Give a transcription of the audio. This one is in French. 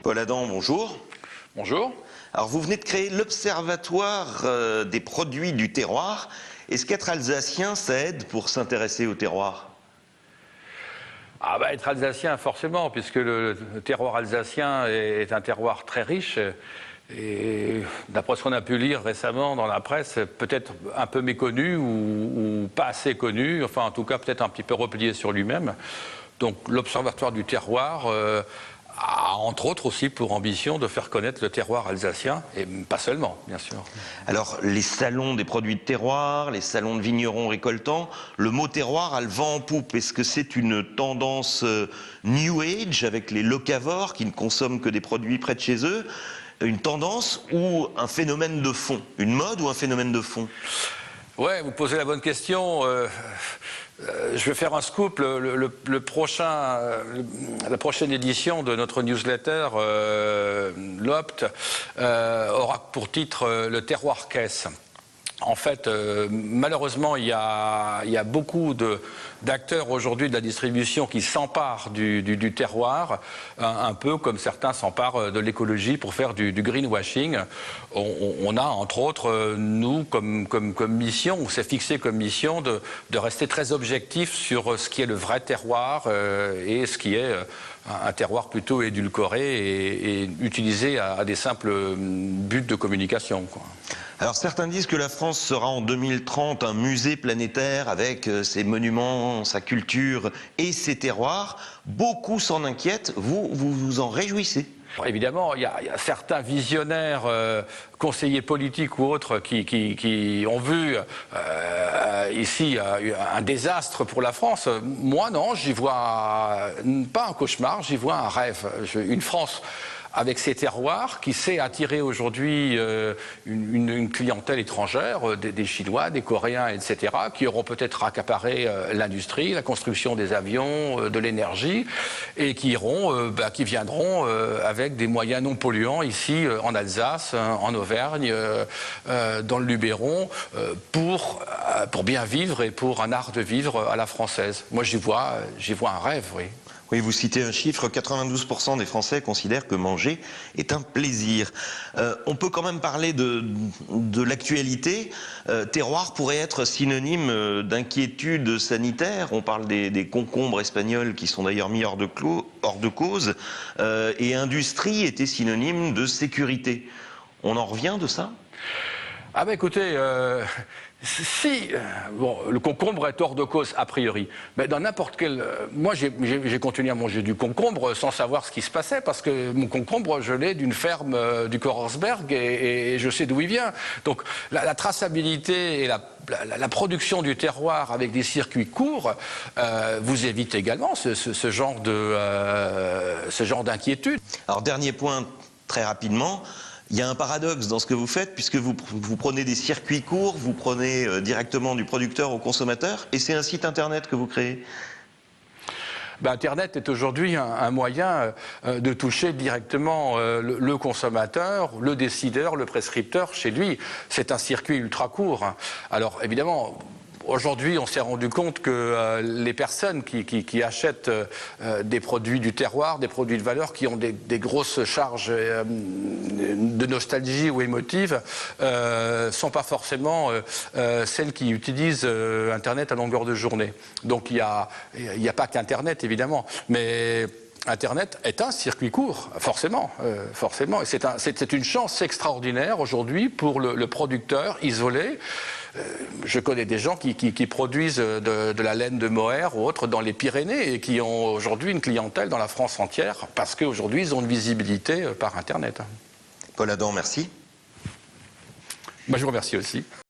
Paul Adam, bonjour. Bonjour. Alors vous venez de créer l'Observatoire des produits du terroir. Est-ce qu'être alsacien, ça aide pour s'intéresser au terroir? Être alsacien, forcément, puisque le terroir alsacien est un terroir très riche. Et d'après ce qu'on a pu lire récemment dans la presse, peut-être un peu méconnu ou pas assez connu, enfin en tout cas peut-être un petit peu replié sur lui-même. Donc l'Observatoire du terroir a entre autres aussi pour ambition de faire connaître le terroir alsacien, et pas seulement, bien sûr. Alors les salons des produits de terroir, les salons de vignerons récoltants, le mot terroir a le vent en poupe. Est-ce que c'est une tendance New Age avec les locavores qui ne consomment que des produits près de chez eux? Une tendance ou un phénomène de fond? Une mode ou un phénomène de fond? Ouais, vous posez la bonne question. Je vais faire un scoop. La prochaine édition de notre newsletter, l'Opt, aura pour titre le terroir caisse. En fait, malheureusement, il y a beaucoup d'acteurs aujourd'hui de la distribution qui s'emparent du terroir, un peu comme certains s'emparent de l'écologie pour faire du greenwashing. On a, entre autres, nous, comme mission, on s'est fixé comme mission de rester très objectif sur ce qui est le vrai terroir et ce qui est un terroir plutôt édulcoré et utilisé à des simples buts de communication, quoi. Alors certains disent que la France sera en 2030 un musée planétaire avec ses monuments, sa culture et ses terroirs. Beaucoup s'en inquiètent, vous vous en réjouissez? Évidemment, il y a certains visionnaires, conseillers politiques ou autres, qui ont vu ici un désastre pour la France. Moi, non, j'y vois pas un cauchemar, j'y vois un rêve. Une France avec ses terroirs, qui sait attirer aujourd'hui une clientèle étrangère, des Chinois, des Coréens, etc., qui auront peut-être accaparé l'industrie, la construction des avions, de l'énergie, et qui viendront avec des moyens non polluants ici en Alsace, en Auvergne, dans le Luberon, pour bien vivre et pour un art de vivre à la française. Moi, j'y vois un rêve, oui. Oui, vous citez un chiffre, 92% des Français considèrent que manger est un plaisir. On peut quand même parler de l'actualité. Terroir pourrait être synonyme d'inquiétude sanitaire. On parle des concombres espagnols qui sont d'ailleurs mis hors de cause. Et industrie était synonyme de sécurité. On en revient de ça ? Écoutez, le concombre est hors de cause a priori, mais dans n'importe quel... Moi, j'ai continué à manger du concombre sans savoir ce qui se passait, parce que mon concombre, je l'ai d'une ferme du Korsberg et je sais d'où il vient. Donc, la traçabilité et la production du terroir avec des circuits courts vous évite également ce genre d'inquiétude. Alors, dernier point, très rapidement. Il y a un paradoxe dans ce que vous faites, puisque vous prenez des circuits courts, vous prenez directement du producteur au consommateur, et c'est un site internet que vous créez. Internet est aujourd'hui un moyen de toucher directement le consommateur, le décideur, le prescripteur chez lui. C'est un circuit ultra court. Alors évidemment, aujourd'hui, on s'est rendu compte que les personnes qui achètent des produits du terroir, des produits de valeur, qui ont des grosses charges de nostalgie ou émotives, sont pas forcément celles qui utilisent Internet à longueur de journée. Donc il y a pas qu'Internet, évidemment, mais Internet est un circuit court, forcément, forcément. Et c'est une chance extraordinaire aujourd'hui pour le producteur isolé. Je connais des gens qui produisent de la laine de mohair ou autre dans les Pyrénées et qui ont aujourd'hui une clientèle dans la France entière parce qu'aujourd'hui ils ont une visibilité par Internet. Paul Adam, merci. Je vous remercie aussi.